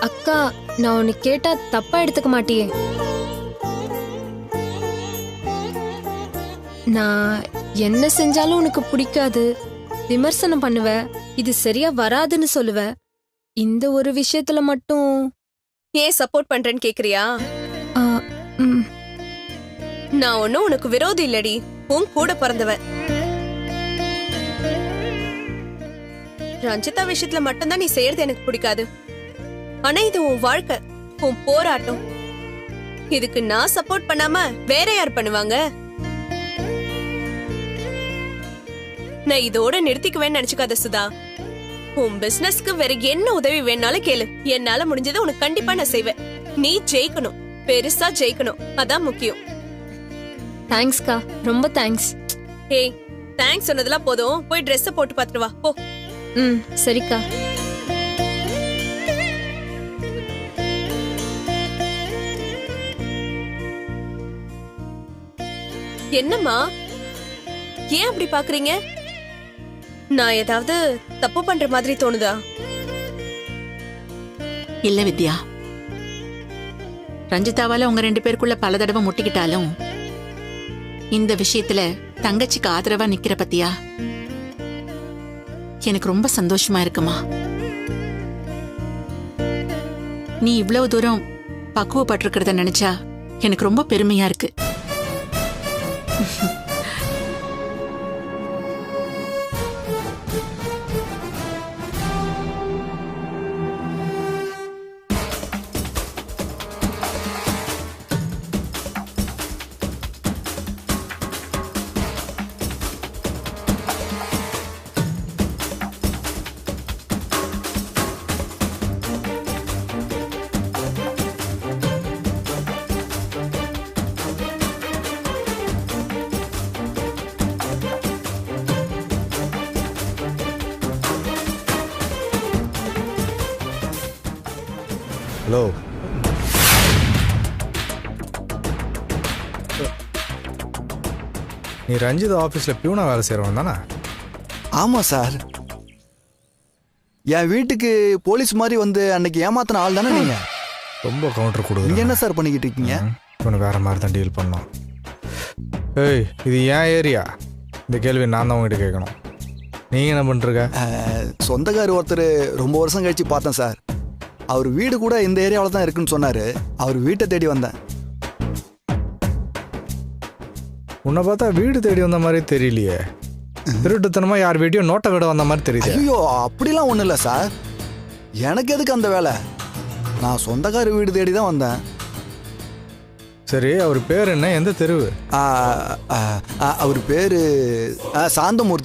அக்கா, நான் உன்னை கேட்டா தப்பா எடுத்துக்க மாட்டியே? நான் என்ன செஞ்சாலும் உனக்கு பிடிக்காது, விமர்சனம் பண்ணுவ, இது சரியா வராதுன்னு சொல்லுவ. இந்த ஒரு விஷயத்துல மட்டும் ஏன் சப்போர்ட் பண்றேன்னு கேக்குறியா? ஆ, ம், நான் ஒன்னும் உனக்கு விரோதி இல்லடி, உன் கூட பிறந்தவ. ரஞ்சிதா விஷயத்துல மட்டும்தான் நீ செய்யறது எனக்கு பிடிக்காது. ஆனா இது உன் வாழ்க்கை, உன் போராட்டம். இதுக்கு நான் சப்போர்ட் பண்ணாம வேற யார் பண்ணுவாங்க? நான் இதோட நிறுத்திக்குவேன்னு நினைச்சுக்காத சுதா. உன் பிசினஸ்க்கு வேற என்ன உதவி வேணாலும் கேளு, என்னால முடிஞ்சதை உனக்கு கண்டிப்பா நான் செய்வேன். நீ ஜெயிக்கணும், பெருசா ஜெயிக்கணும், அதான் முக்கியம். தேங்க்ஸ்க்கா, ரொம்ப தேங்க்ஸ். ஏய், தேங்க்ஸ் சொன்னதெல்லாம் போதும், போய் ட்ரெஸ் போட்டு பாத்துட்டு வா போ. ம், சரிக்கா. என்னம்மா, ஏன் அப்படி பாக்குறீங்க? நான் ஏதாவது தப்பு பண்ற மாதிரி தோணுதா? இல்ல வித்யா, ரஞ்சிதாவால உங்க 2 பேருக்குள்ள பல தடவை முட்டிக்கிட்டாலும் இந்த விஷயத்துல தங்கச்சிக்கு ஆதரவா நிக்கிற பத்தியா, எனக்கு ரொம்ப சந்தோஷமா இருக்குமா. நீ இவ்வளவு தூரம் பக்குவப்பட்டிருக்கிறத நினைச்சா எனக்கு ரொம்ப பெருமையா இருக்கு. ஹலோ, நீ ரஞ்சித் ஆஃபீஸில் பியூனா வேலை செய்கிறவன் தானே? ஆமாம் சார். என் வீட்டுக்கு போலீஸ் மாதிரி வந்து அன்னைக்கு ஏமாத்தின ஆள் தானே நீங்கள்? ரொம்ப கவுண்டர் கொடுங்க. நீங்கள் என்ன சார் பண்ணிக்கிட்டு இருக்கீங்க? இவனு வேற மாதிரி தான் டீல் பண்ணோம். ஏய், இது ஏன் ஏரியா? இந்த கேள்வி நான் தான் உங்ககிட்ட கேட்கணும். நீங்கள் என்ன பண்ணுறீங்க? சொந்தக்கார் ஒருத்தர் ரொம்ப வருஷம் கழிச்சு பார்த்தேன் சார். அவர் வீடு கூட இந்த ஏரியாவில் தான் இருக்குன்னு சொன்னார். அவர் வீட்டை தேடி வந்தேன். உன்னை பார்த்தா வீடு தேடி வந்த மாதிரி தெரியலையே. திருட்டுத்தனமாக யார் வீட்டையும் நோட்டை விட வந்த மாதிரி தெரியுது. ஐயோ, அப்படிலாம் ஒன்றும் இல்லை சார். எனக்கு எதுக்கு அந்த வேலை? நான் சொந்தக்கார வீடு தேடி தான் வந்தேன். சரி, அவர் பேர் என்ன, எந்த தெருவு? அவர் பேர் சாந்தமூர்த்தி